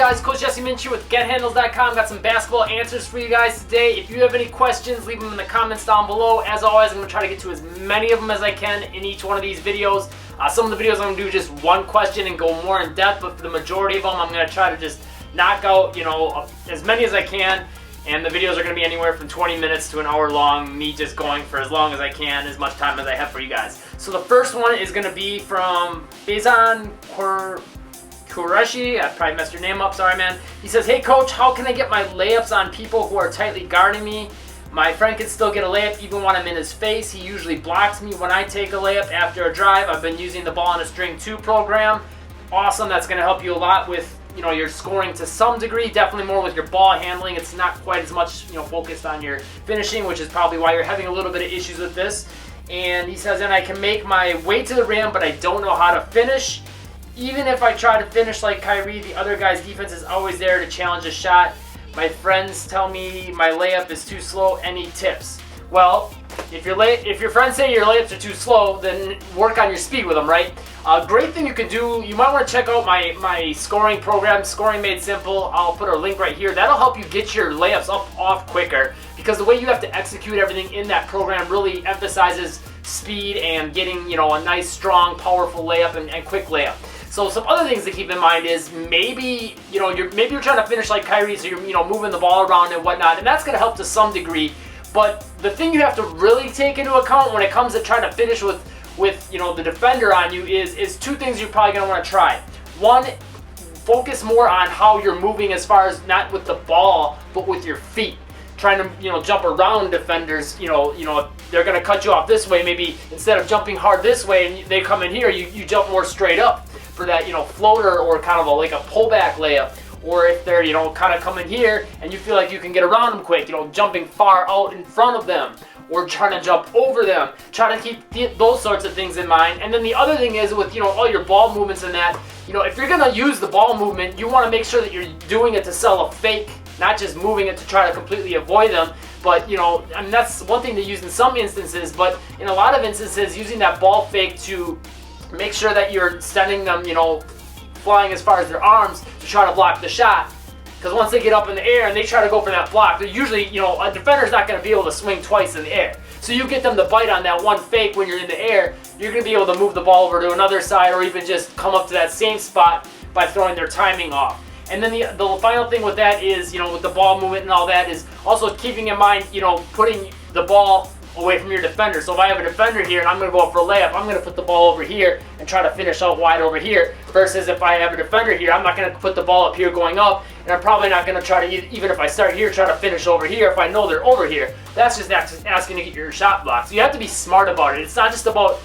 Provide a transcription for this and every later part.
guys? Coach Jesse Minch here with GetHandles.com. Got some basketball answers for you guys today. If you have any questions, leave them in the comments down below. As always, I'm going to try to get to as many of them as I can in each one of these videos. Some of the videos I'm going to do just one question and go more in depth, but for the majority of them, I'm going to try to just knock out, as many as I can. And the videos are going to be anywhere from 20 minutes to an hour long, me just going for as long as I can, as much time as I have for you guys. So the first one is going to be from Bezan Qureshi. I probably messed your name up, sorry man. He says, hey coach, how can I get my layups on people who are tightly guarding me? My friend can still get a layup even when I'm in his face. He usually blocks me when I take a layup after a drive. I've been using the Ball on a String 2 program. Awesome, that's going to help you a lot with your scoring to some degree, definitely more with your ball handling. It's not quite as much, focused on your finishing, which is probably why you're having a little bit of issues with this. And he says, and I can make my way to the rim, but I don't know how to finish. Even if I try to finish like Kyrie, the other guy's defense is always there to challenge a shot. My friends tell me my layup is too slow. Any tips? Well, if your friends say your layups are too slow, then work on your speed with them, right? Great thing you can do, you might want to check out my scoring program, Scoring Made Simple. I'll put a link right here. That'll help you get your layups off quicker, because the way you have to execute everything in that program really emphasizes speed and getting a nice, strong, powerful layup and quick layup. So some other things to keep in mind is maybe you're trying to finish like Kyrie, so you're moving the ball around and whatnot, and that's going to help to some degree. But the thing you have to really take into account when it comes to trying to finish with the defender on you is two things you're probably going to want to try. One, focus more on how you're moving as far as not with the ball, but with your feet. Trying to jump around defenders, they're going to cut you off this way. Maybe instead of jumping hard this way and they come in here, you jump more straight up for that floater or kind of like a pullback layup. Or if they're kind of coming here and you feel like you can get around them quick, jumping far out in front of them or trying to jump over them. Try to keep those sorts of things in mind. And then the other thing is with all your ball movements and that, if you're going to use the ball movement, you want to make sure that you're doing it to sell a fake, not just moving it to try to completely avoid them. But I mean, that's one thing to use in some instances, but in a lot of instances, using that ball fake to make sure that you're sending them, flying as far as their arms to try to block the shot. Because once they get up in the air and they try to go for that block, they're usually, a defender's not going to be able to swing twice in the air. So you get them to bite on that one fake when you're in the air, you're going to be able to move the ball over to another side or even just come up to that same spot by throwing their timing off. And then the final thing with that is, with the ball movement and all that, is also keeping in mind, putting the ball away from your defender. So if I have a defender here and I'm going to go up for a layup, I'm going to put the ball over here and try to finish out wide over here, versus if I have a defender here, I'm not going to put the ball up here going up, and I'm probably not going to try to, even if I start here, try to finish over here if I know they're over here. That's just asking to get your shot blocked. So you have to be smart about it. It's not just about,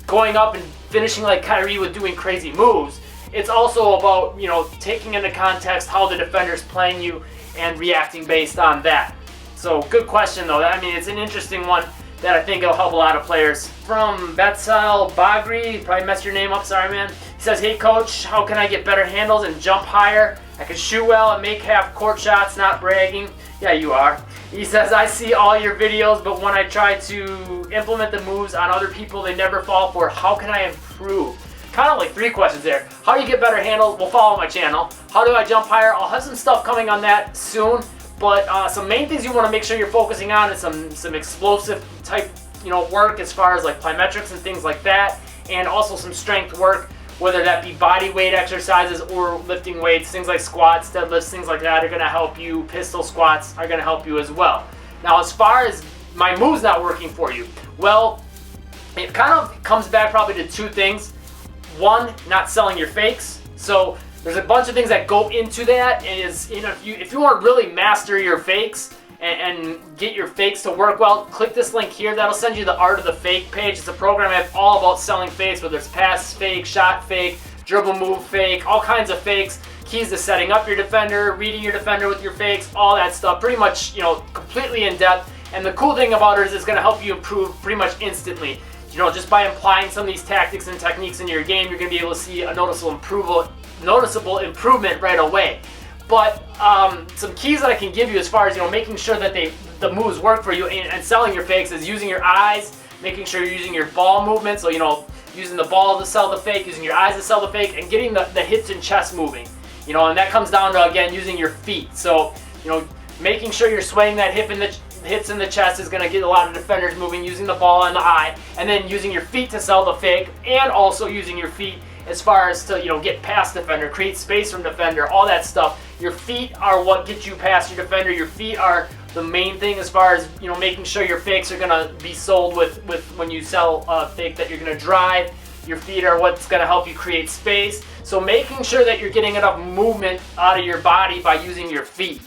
going up and finishing like Kyrie with doing crazy moves. It's also about, taking into context how the defender's playing you and reacting based on that. So good question though. I mean, it's an interesting one that I think will help a lot of players. From Betsal Bagri, probably messed your name up, sorry man. He says, hey coach, how can I get better handles and jump higher? I can shoot well and make half-court shots, not bragging. Yeah, you are. He says, I see all your videos, but when I try to implement the moves on other people, they never fall for. How can I improve? Kind of like 3 questions there. How do you get better handles? Well, follow my channel. How do I jump higher? I'll have some stuff coming on that soon. But some main things you want to make sure you're focusing on is some explosive type work as far as like plyometrics and things like that, and also some strength work, whether that be body weight exercises or lifting weights. Things like squats, deadlifts, things like that are going to help you. Pistol squats are going to help you as well. Now, as far as my moves not working for you, well, it kind of comes back probably to 2 things. One, not selling your fakes. So there's a bunch of things that go into that. Is if you want to really master your fakes and get your fakes to work well, click this link here. That'll send you the Art of the Fake page. It's a program I have all about selling fakes, whether it's pass fake, shot fake, dribble move fake, all kinds of fakes. Keys to setting up your defender, reading your defender with your fakes, all that stuff. Pretty much, completely in depth. And the cool thing about it is it's going to help you improve pretty much instantly. Just by applying some of these tactics and techniques in your game, you're going to be able to see a noticeable improvement right away. But some keys that I can give you as far as making sure that the moves work for you and selling your fakes is using your eyes, making sure you're using your ball movement, so using the ball to sell the fake, using your eyes to sell the fake, and getting the hips and chest moving. You know, and that comes down to, again, using your feet. So, you know, making sure you're swaying that hips in the chest is going to get a lot of defenders moving, using the ball and the eye, and then using your feet to sell the fake, and also using your feet as far as to, you know, get past defender, create space from defender, all that stuff. Your feet are what gets you past your defender. Your feet are the main thing as far as, you know, making sure your fakes are going to be sold with when you sell a fake that you're going to drive. Your feet are what's going to help you create space. So making sure that you're getting enough movement out of your body by using your feet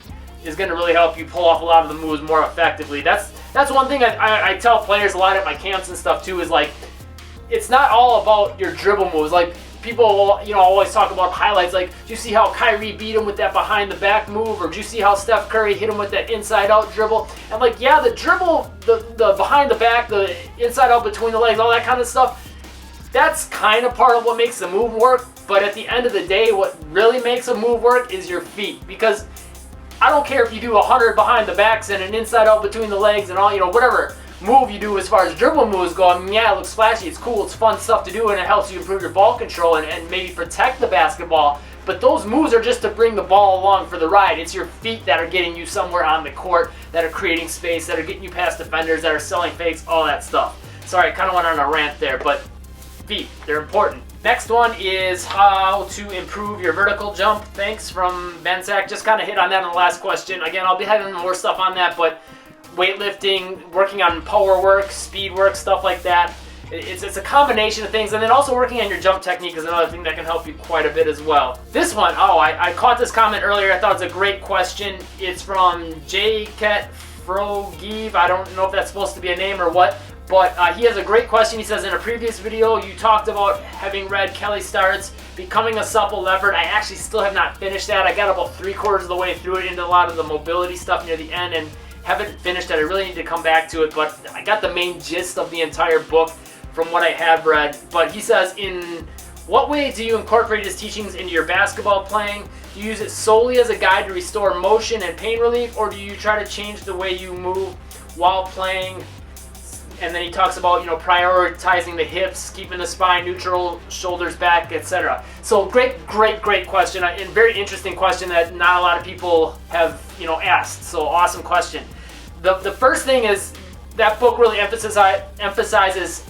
is going to really help you pull off a lot of the moves more effectively. That's one thing I tell players a lot at my camps and stuff too, is like, it's not all about your dribble moves. Like, people, you know, always talk about highlights, like, do you see how Kyrie beat him with that behind the back move, or do you see how Steph Curry hit him with that inside out dribble? And like, yeah, the dribble, the behind the back, the inside out between the legs, all that kind of stuff, that's kind of part of what makes the move work. But at the end of the day, what really makes a move work is your feet. Because I don't care if you do 100 behind the backs and an inside out between the legs and all, you know, whatever move you do as far as dribble moves go. I mean, yeah, it looks flashy, it's cool, it's fun stuff to do, and it helps you improve your ball control and maybe protect the basketball. But those moves are just to bring the ball along for the ride. It's your feet that are getting you somewhere on the court, that are creating space, that are getting you past defenders, that are selling fakes, all that stuff. Sorry, I kind of went on a rant there, but feet, they're important. Next one is how to improve your vertical jump. Thanks from Ben Sack. Just kind of hit on that in the last question. Again, I'll be having more stuff on that, but weightlifting, working on power work, speed work, stuff like that. It's a combination of things, and then also working on your jump technique is another thing that can help you quite a bit as well. This one, I caught this comment earlier. I thought it was a great question. It's from J-Ket Frogive. I don't know if that's supposed to be a name or what, but he has a great question. He says, in a previous video, you talked about having read Kelly Starrett's Becoming a Supple Leopard. I actually still have not finished that. I got about 3/4 of the way through it, into a lot of the mobility stuff near the end, and haven't finished it. I really need to come back to it, but I got the main gist of the entire book from what I have read. But he says, in what way do you incorporate his teachings into your basketball playing? Do you use it solely as a guide to restore motion and pain relief, or do you try to change the way you move while playing? And then he talks about, you know, prioritizing the hips, keeping the spine neutral, shoulders back, etc. So great question, and very interesting question that not a lot of people have, you know, asked. So awesome question. The first thing is that book really emphasizes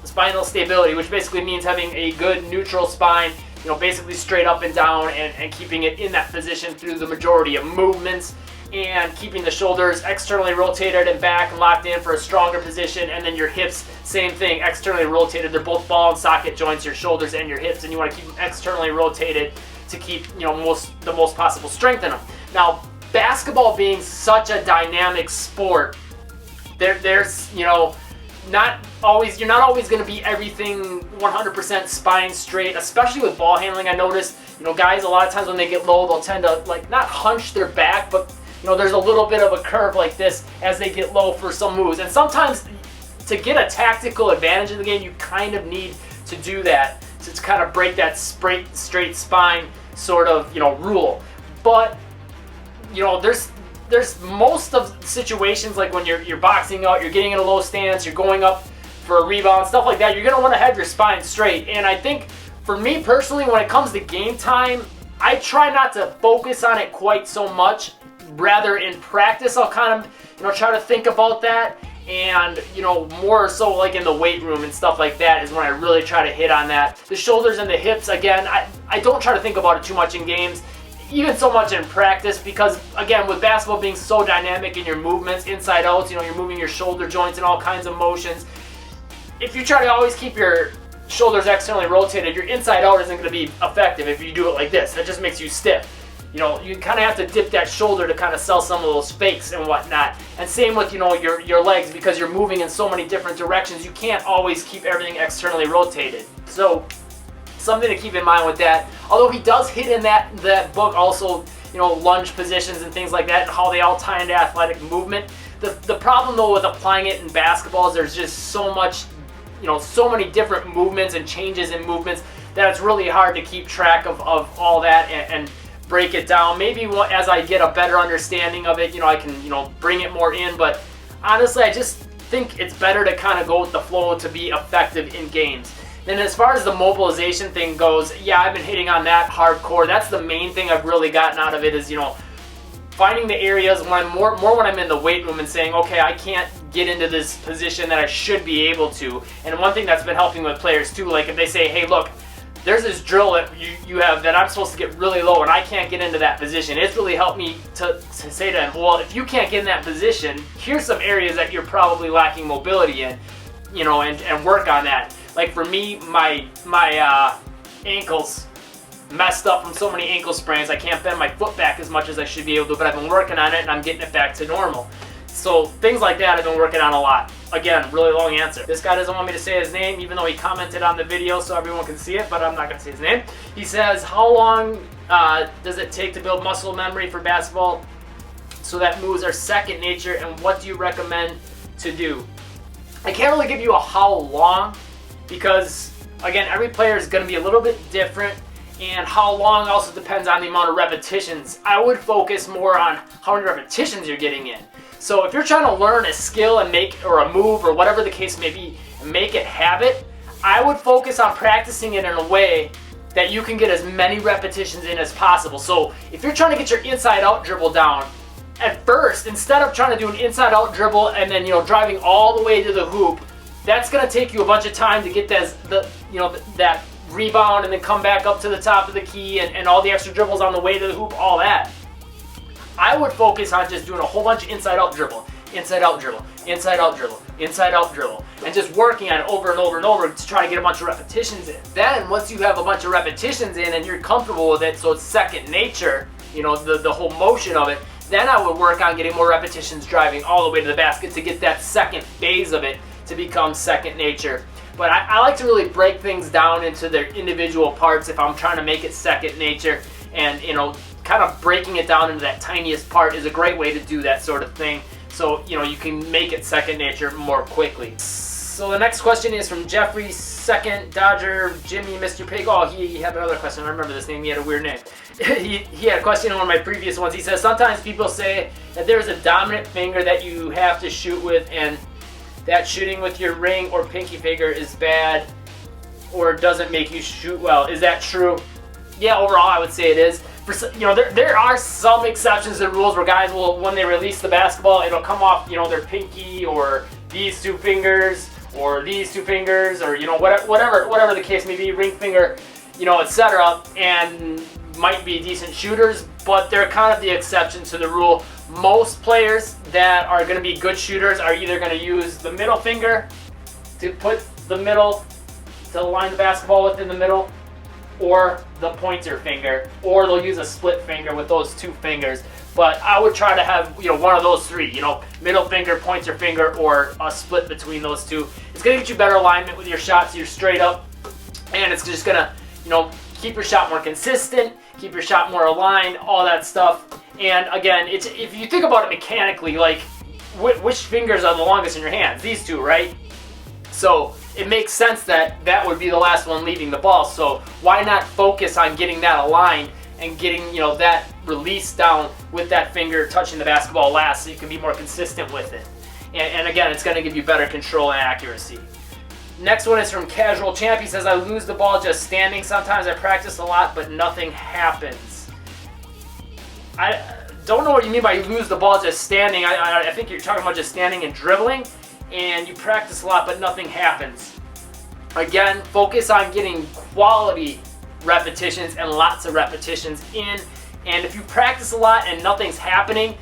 spinal stability, which basically means having a good neutral spine, you know, basically straight up and down, and keeping it in that position through the majority of movements, and keeping the shoulders externally rotated and back and locked in for a stronger position, and then your hips, same thing, externally rotated. They're both ball and socket joints, your shoulders and your hips, and you want to keep them externally rotated to keep, you know, the most possible strength in them. Now, basketball being such a dynamic sport, there's, you know, you're not always going to be everything 100% spine straight, especially with ball handling. I noticed, you know, guys, a lot of times when they get low, they'll tend to, like, not hunch their back, but, you know, there's a little bit of a curve like this as they get low for some moves. And sometimes to get a tactical advantage in the game, you kind of need to do that to kind of break that straight spine sort of, you know, rule. But, you know, there's most of situations, like when you're boxing out, you're getting in a low stance, you're going up for a rebound, stuff like that, you're going to want to have your spine straight. And I think for me personally, when it comes to game time, I try not to focus on it quite so much. Rather, in practice, I'll kind of, you know, try to think about that. And, you know, more so like in the weight room and stuff like that is when I really try to hit on that. The shoulders and the hips, again, I don't try to think about it too much in games, even so much in practice, because, again, with basketball being so dynamic in your movements, inside outs, you know, you're moving your shoulder joints and all kinds of motions. If you try to always keep your shoulders externally rotated, your inside out isn't going to be effective if you do it like this. That just makes you stiff. You know, you kind of have to dip that shoulder to kind of sell some of those fakes and whatnot. And same with, you know, your legs, because you're moving in so many different directions, you can't always keep everything externally rotated. So something to keep in mind with that. Although he does hit in that book also, you know, lunge positions and things like that, and how they all tie into athletic movement. The problem though with applying it in basketball is there's just so much, you know, so many different movements and changes in movements that it's really hard to keep track of all that and break it down. Maybe as I get a better understanding of it, you know, I can, you know, bring it more in. But honestly, I just think it's better to kind of go with the flow to be effective in games. Then as far as the mobilization thing goes, yeah, I've been hitting on that hardcore. That's the main thing I've really gotten out of it is, you know, finding the areas when I'm more when I'm in the weight room and saying, okay, I can't get into this position that I should be able to. And one thing that's been helping with players too, like if they say, hey, look, there's this drill that you have that I'm supposed to get really low and I can't get into that position. It's really helped me to say to them, well, if you can't get in that position, here's some areas that you're probably lacking mobility in, you know, and work on that. Like for me, my ankles messed up from so many ankle sprains. I can't bend my foot back as much as I should be able to, but I've been working on it and I'm getting it back to normal. So things like that I've been working on a lot. Again, really long answer. This guy doesn't want me to say his name, even though he commented on the video so everyone can see it, but I'm not going to say his name. He says, how long does it take to build muscle memory for basketball so that moves are second nature, and what do you recommend to do? I can't really give you a how long because, again, every player is going to be a little bit different, and how long also depends on the amount of repetitions. I would focus more on how many repetitions you're getting in. So if you're trying to learn a skill and or a move or whatever the case may be and make it habit, I would focus on practicing it in a way that you can get as many repetitions in as possible. So if you're trying to get your inside out dribble down, at first, instead of trying to do an inside out dribble and then, you know, driving all the way to the hoop, that's going to take you a bunch of time to get that rebound and then come back up to the top of the key and all the extra dribbles on the way to the hoop, all that. I would focus on just doing a whole bunch of inside out dribble, inside out dribble, inside out dribble, inside out dribble, and just working on it over and over and over to try to get a bunch of repetitions in. Then once you have a bunch of repetitions in and you're comfortable with it, so it's second nature, you know, the whole motion of it, then I would work on getting more repetitions driving all the way to the basket to get that second phase of it to become second nature. But I like to really break things down into their individual parts if I'm trying to make it second nature, and, you know, kind of breaking it down into that tiniest part is a great way to do that sort of thing. So, you know, you can make it second nature more quickly. So the next question is from Jeffrey, second Dodger, Jimmy, Mr. Pig. Oh, he had another question. I remember this name. He had a weird name. he had a question on one of my previous ones. He says, sometimes people say that there's a dominant finger that you have to shoot with, and that shooting with your ring or pinky finger is bad or doesn't make you shoot well. Is that true? Yeah, overall I would say it is. You know, there are some exceptions to the rules where guys will, when they release the basketball, it'll come off, you know, their pinky or these two fingers or these two fingers or, you know, whatever the case may be, ring finger, you know, etc. and might be decent shooters, but they're kind of the exception to the rule. Most players that are going to be good shooters are either going to use the middle finger to put the middle, to line the basketball within the middle, or the pointer finger, or they'll use a split finger with those two fingers. But I would try to have, you know, one of those three, you know, middle finger, pointer finger, or a split between those two. It's going to get you better alignment with your shots. You're straight up, and it's just going to, you know, keep your shot more consistent, keep your shot more aligned, all that stuff. And again, it's, if you think about it mechanically, like which fingers are the longest in your hands? These two, right? So it makes sense that that would be the last one leaving the ball. So why not focus on getting that aligned and getting, you know, that release down with that finger touching the basketball last, so you can be more consistent with it. And again, it's going to give you better control and accuracy. Next one is from Casual Champ. He says, I lose the ball just standing. Sometimes I practice a lot, but nothing happens. I don't know what you mean by you lose the ball just standing. I think you're talking about just standing and dribbling, and you practice a lot, but nothing happens. Again, focus on getting quality repetitions and lots of repetitions in. And if you practice a lot and nothing's happening,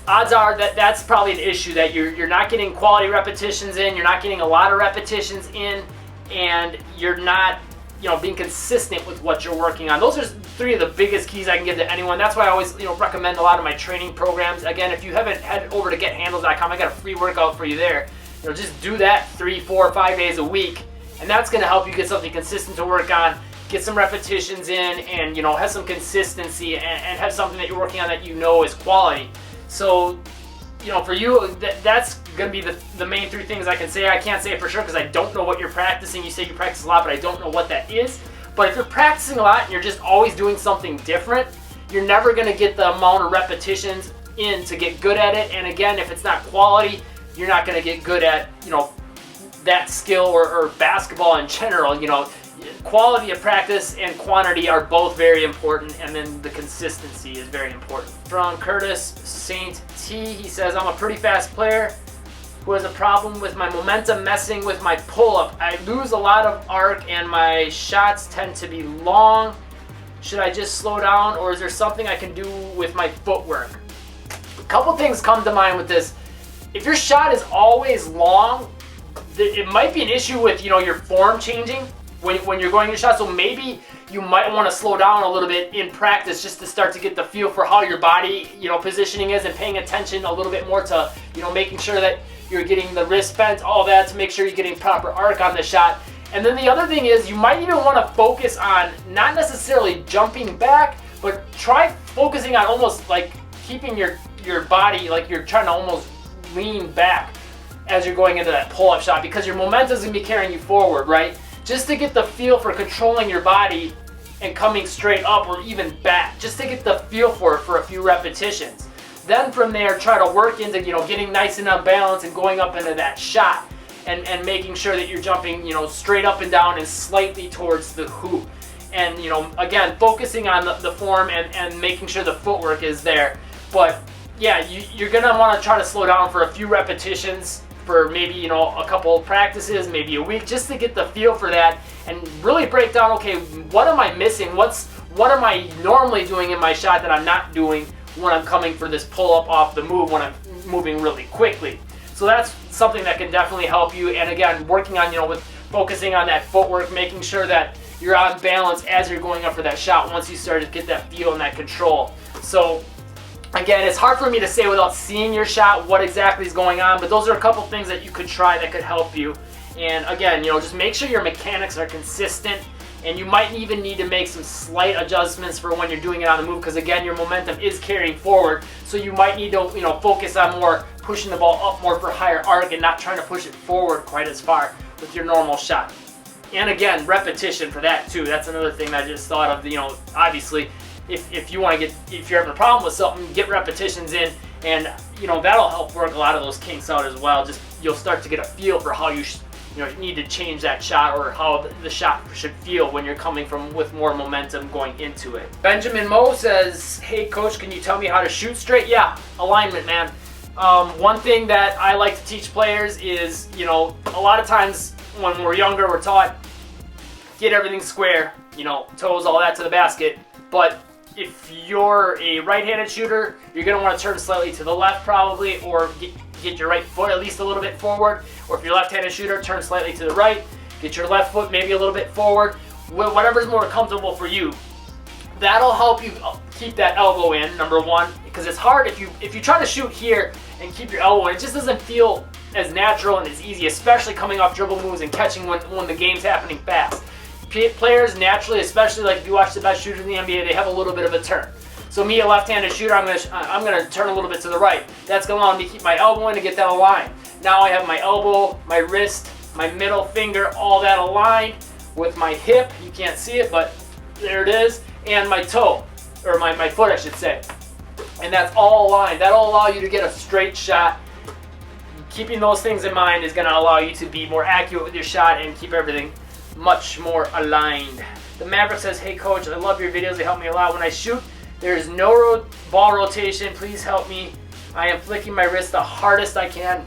odds are that that's probably an issue, that you're not getting quality repetitions in, you're not getting a lot of repetitions in, and you're not, you know, being consistent with what you're working on. Those are three of the biggest keys I can give to anyone. That's why I always, you know, recommend a lot of my training programs. Again, if you haven't headed over to gethandles.com, I got a free workout for you there. You know, just do that 3, 4, 5 days a week, and that's going to help you get something consistent to work on, get some repetitions in, and, you know, have some consistency, and have something that you're working on that you know is quality. So, you know, for you, that's going to be the main three things I can say. I can't say for sure because I don't know what you're practicing. You say you practice a lot, but I don't know what that is. But if you're practicing a lot and you're just always doing something different, you're never going to get the amount of repetitions in to get good at it. And again, if it's not quality, you're not going to get good at, you know, that skill or basketball in general. You know, quality of practice and quantity are both very important, and then the consistency is very important. From Curtis St. T, he says, I'm a pretty fast player who has a problem with my momentum messing with my pull-up. I lose a lot of arc and my shots tend to be long. Should I just slow down, or is there something I can do with my footwork? A couple things come to mind with this. If your shot is always long, it might be an issue with, you know, your form changing when you're going your shot. So maybe you might want to slow down a little bit in practice just to start to get the feel for how your body, you know, positioning is, and paying attention a little bit more to, you know, making sure that you're getting the wrist bent, all that, to make sure you're getting proper arc on the shot. And then the other thing is, you might even want to focus on not necessarily jumping back, but try focusing on almost like keeping your body, like you're trying to almost lean back as you're going into that pull-up shot, because your momentum is going to be carrying you forward, right? Just to get the feel for controlling your body and coming straight up or even back, just to get the feel for it for a few repetitions. Then from there, try to work into, you know, getting nice and unbalanced and going up into that shot. And making sure that you're jumping, you know, straight up and down and slightly towards the hoop. And, you know, again, focusing on the form and making sure the footwork is there. But yeah, you're gonna want to try to slow down for a few repetitions, for maybe, you know, a couple of practices, maybe a week, just to get the feel for that and really break down, okay, what am I missing? What am I normally doing in my shot that I'm not doing when I'm coming for this pull-up off the move, when I'm moving really quickly? So that's something that can definitely help you. And again, working on, you know, with focusing on that footwork, making sure that you're on balance as you're going up for that shot once you start to get that feel and that control. So again, it's hard for me to say without seeing your shot what exactly is going on, but those are a couple things that you could try that could help you. And again, you know, just make sure your mechanics are consistent, and you might even need to make some slight adjustments for when you're doing it on the move, because again, your momentum is carrying forward, so you might need to, you know, focus on more pushing the ball up more for higher arc and not trying to push it forward quite as far with your normal shot. And again, repetition for that too. That's another thing that I just thought of. You know, obviously, if you want to if you're having a problem with something, get repetitions in, and you know, that'll help work a lot of those kinks out as well. Just you'll start to get a feel for how you need to change that shot, or how the shot should feel when you're coming from with more momentum going into it. Benjamin Moe says, hey coach, can you tell me how to shoot straight? Yeah, alignment, man. One thing that I like to teach players is, you know, a lot of times when we're younger, we're taught get everything square, you know, toes, all that to the basket. But if you're a right-handed shooter, you're going to want to turn slightly to the left probably, or get your right foot at least a little bit forward. Or if you're a left-handed shooter, turn slightly to the right, get your left foot maybe a little bit forward, whatever's more comfortable for you. That'll help you keep that elbow in, number one, because it's hard if you try to shoot here and keep your elbow in. It just doesn't feel as natural and as easy, especially coming off dribble moves and catching when the game's happening fast. Players naturally, especially like if you watch the best shooters in the NBA, they have a little bit of a turn. So me, a left-handed shooter, I'm gonna turn a little bit to the right. That's gonna allow me to keep my elbow in to get that aligned. Now I have my elbow, my wrist, my middle finger, all that aligned with my hip. You can't see it, but there it is, and my toe, or my foot, I should say. And that's all aligned. That'll allow you to get a straight shot. Keeping those things in mind is gonna allow you to be more accurate with your shot and keep everything much more aligned. The Maverick says, hey coach, I love your videos, they help me a lot when I shoot. There is no ball rotation, please help me. I am flicking my wrist the hardest I can,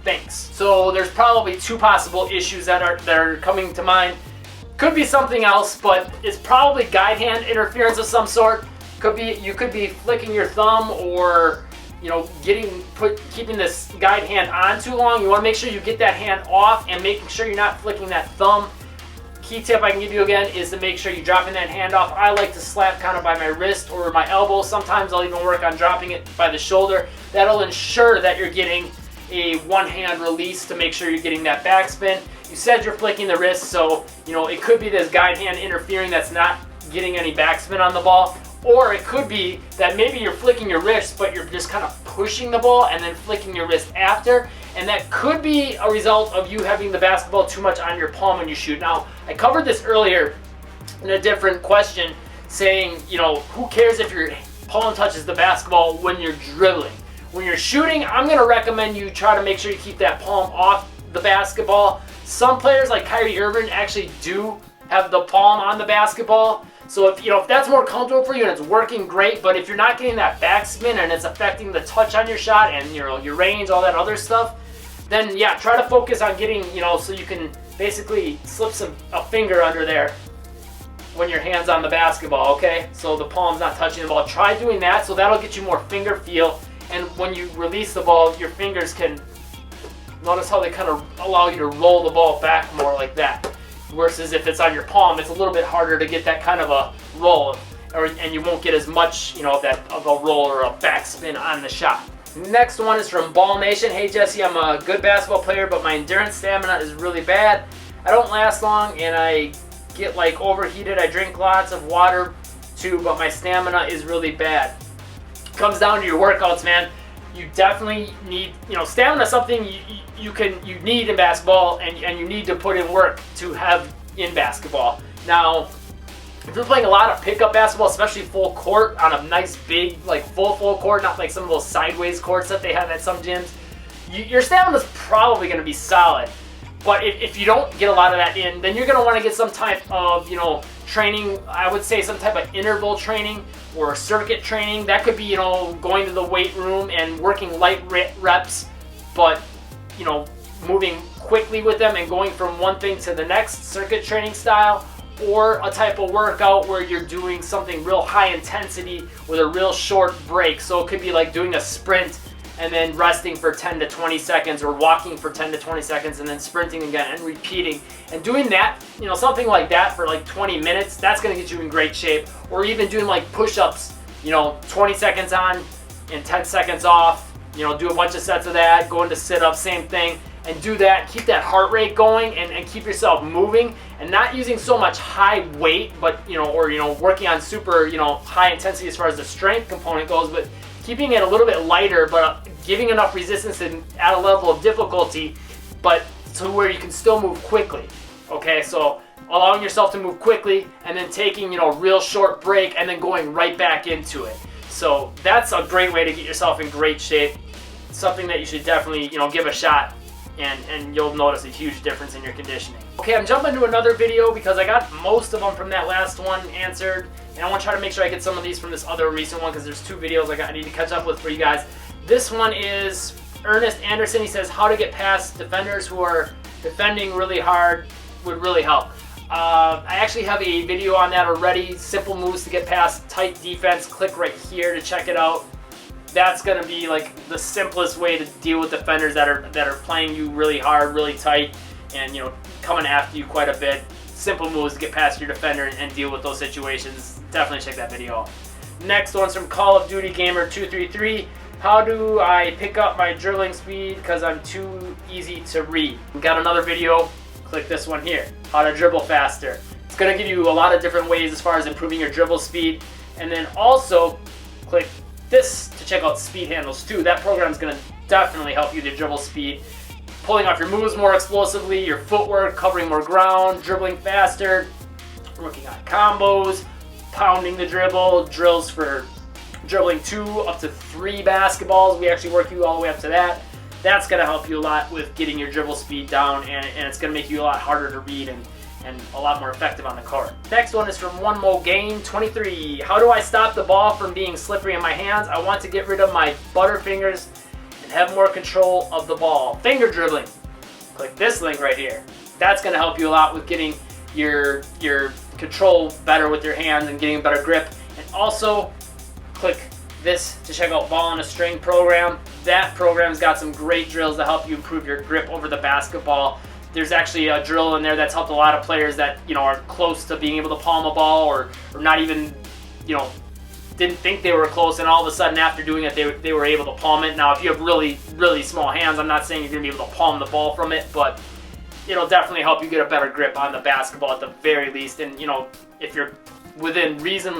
thanks. So there's probably two possible issues that are coming to mind. Could be something else, but it's probably guide hand interference of some sort. You could be flicking your thumb, or you know, keeping this guide hand on too long. You want to make sure you get that hand off and making sure you're not flicking that thumb. Key tip I can give you again is to make sure you're dropping that hand off. I like to slap kind of by my wrist or my elbow. Sometimes I'll even work on dropping it by the shoulder. That'll ensure that you're getting a one-hand release to make sure you're getting that backspin. You said you're flicking the wrist, so you know it could be this guide hand interfering that's not getting any backspin on the ball. Or it could be that maybe you're flicking your wrist, but you're just kind of pushing the ball and then flicking your wrist after. And that could be a result of you having the basketball too much on your palm when you shoot. Now, I covered this earlier in a different question, saying, you know, who cares if your palm touches the basketball when you're dribbling? When you're shooting, I'm going to recommend you try to make sure you keep that palm off the basketball. Some players like Kyrie Irving actually do have the palm on the basketball. So if that's more comfortable for you and it's working great, but if you're not getting that backspin and it's affecting the touch on your shot and your range, all that other stuff, then yeah, try to focus on getting, so you can basically slip a finger under there when your hand's on the basketball, okay? So the palm's not touching the ball. Try doing that, so that'll get you more finger feel, and when you release the ball, your fingers can, notice how they kind of allow you to roll the ball back more like that. Versus if it's on your palm, it's a little bit harder to get that kind of a roll, and you won't get as much, that of a roll or a backspin on the shot. Next one is from Ball Nation. Hey Jesse, I'm a good basketball player, but my endurance stamina is really bad. I don't last long, and I get like overheated. I drink lots of water too, but my stamina is really bad. Comes down to your workouts, man. You definitely need, stamina is something you need in basketball, and you need to put in work to have in basketball. Now, if you're playing a lot of pickup basketball, especially full court on a nice big, like full court, not like some of those sideways courts that they have at some gyms, your stamina is probably going to be solid. But if you don't get a lot of that in, then you're going to want to get some type of, training. I would say some type of interval training or circuit training. That could be, going to the weight room and working light reps, but, moving quickly with them and going from one thing to the next, circuit training style, or a type of workout where you're doing something real high intensity with a real short break. So it could be like doing a sprint and then resting for 10 to 20 seconds, or walking for 10 to 20 seconds and then sprinting again and repeating. And doing that, something like that for like 20 minutes, that's gonna get you in great shape. Or even doing like push-ups, 20 seconds on and 10 seconds off, do a bunch of sets of that, go into sit-ups, same thing, and do that, keep that heart rate going, and keep yourself moving, and not using so much high weight, but, or working on super, high intensity as far as the strength component goes, but keeping it a little bit lighter, but giving enough resistance and at a level of difficulty, but to where you can still move quickly. Okay, so allowing yourself to move quickly and then taking, real short break and then going right back into it. So that's a great way to get yourself in great shape. Something that you should definitely, give a shot, and you'll notice a huge difference in your conditioning. Okay, I'm jumping to another video because I got most of them from that last one answered, and I want to try to make sure I get some of these from this other recent one because there's 2 videos I need to catch up with for you guys. This one is Ernest Anderson. He says how to get past defenders who are defending really hard would really help. I actually have a video on that already. Simple moves to get past tight defense. Click right here to check it out. That's gonna be like the simplest way to deal with defenders that are playing you really hard, really tight, and coming after you quite a bit. Simple moves to get past your defender and deal with those situations. Definitely check that video out. Next one's from Call of Duty Gamer 233. How do I pick up my dribbling speed because I'm too easy to read? We've got another video. Click this one here. How to dribble faster. It's gonna give you a lot of different ways as far as improving your dribble speed, and then also click this to check out speed handles too. That program is going to definitely help you to dribble speed, pulling off your moves more explosively, your footwork, covering more ground, dribbling faster, working on combos, pounding the dribble, drills for dribbling 2 up to 3 basketballs. We actually work you all the way up to that. That's going to help you a lot with getting your dribble speed down, and it's going to make you a lot harder to read and a lot more effective on the court. Next one is from One Mo Game 23. How do I stop the ball from being slippery in my hands? I want to get rid of my butterfingers and have more control of the ball. Finger dribbling. Click this link right here. That's going to help you a lot with getting your control better with your hands and getting a better grip. And also click this to check out Ball on a String program. That program's got some great drills to help you improve your grip over the basketball. There's actually a drill in there that's helped a lot of players that are close to being able to palm a ball, or not even didn't think they were close, and all of a sudden after doing it they were able to palm it. Now if you have really small hands, I'm not saying you're gonna be able to palm the ball from it, but it'll definitely help you get a better grip on the basketball at the very least. And if you're within reason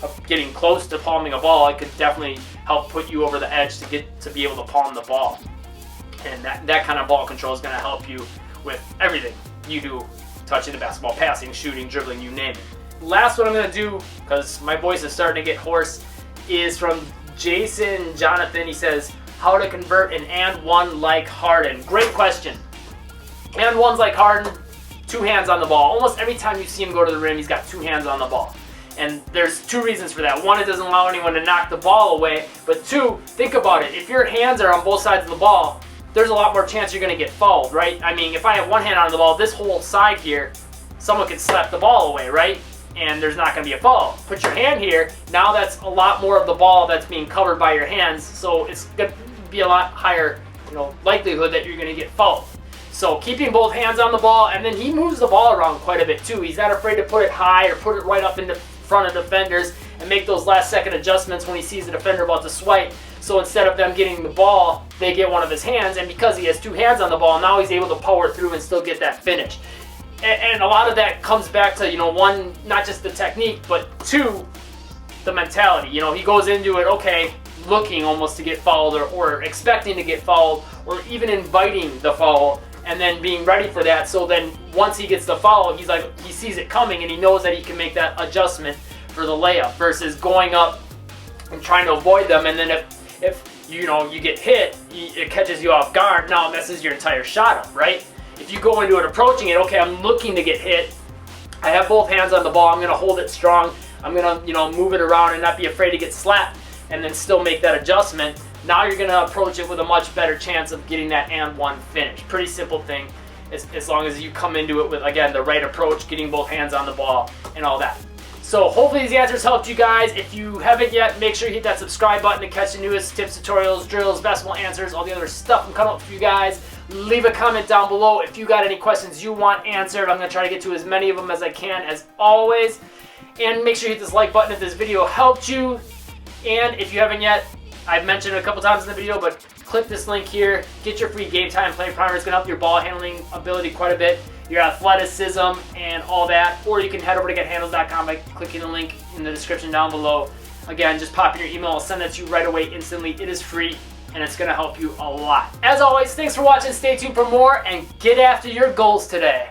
of getting close to palming a ball, it could definitely help put you over the edge to be able to palm the ball. And that kind of ball control is going to help you with everything you do, touching the basketball, passing, shooting, dribbling, you name it. Last one I'm going to do, because my voice is starting to get hoarse, is from Jason Jonathan. He says, how to convert an and one like Harden. Great question. And1's like Harden, 2 hands on the ball. Almost every time you see him go to the rim, he's got 2 hands on the ball. And there's 2 reasons for that. 1, it doesn't allow anyone to knock the ball away. But 2, think about it. If your hands are on both sides of the ball, there's a lot more chance you're going to get fouled, right? I mean, if I have 1 hand on the ball, this whole side here, someone could slap the ball away, right? And there's not going to be a foul. Put your hand here, now that's a lot more of the ball that's being covered by your hands, so it's going to be a lot higher, likelihood that you're going to get fouled. So keeping both hands on the ball, and then he moves the ball around quite a bit too. He's not afraid to put it high or put it right up in the front of defenders and make those last second adjustments when he sees the defender about to swipe. So instead of them getting the ball, they get one of his hands, and because he has 2 hands on the ball, now he's able to power through and still get that finish. And a lot of that comes back to, 1, not just the technique, but 2, the mentality. He goes into it, okay, looking almost to get fouled or expecting to get fouled or even inviting the foul and then being ready for that. So then once he gets the foul, he's like, he sees it coming and he knows that he can make that adjustment for the layup versus going up and trying to avoid them. And then if you get hit, it catches you off guard, now it messes your entire shot up, right? If you go into it approaching it, okay, I'm looking to get hit, I have both hands on the ball, I'm going to hold it strong, I'm going to move it around and not be afraid to get slapped and then still make that adjustment. Now you're going to approach it with a much better chance of getting that and 1 finish. Pretty simple thing, as long as you come into it with, again, the right approach, getting both hands on the ball and all that. So hopefully these answers helped you guys. If you haven't yet, make sure you hit that subscribe button to catch the newest tips, tutorials, drills, basketball answers, all the other stuff I'm coming up for you guys. Leave a comment down below if you got any questions you want answered. I'm going to try to get to as many of them as I can, as always. And make sure you hit this like button if this video helped you. And if you haven't yet, I've mentioned it a couple times in the video, but click this link here. Get your free game time play primer. It's going to help your ball handling ability quite a bit, your athleticism, and all that. Or you can head over to gethandles.com by clicking the link in the description down below. Again, just pop in your email. I'll send that to you right away instantly. It is free, and it's going to help you a lot. As always, thanks for watching. Stay tuned for more, and get after your goals today.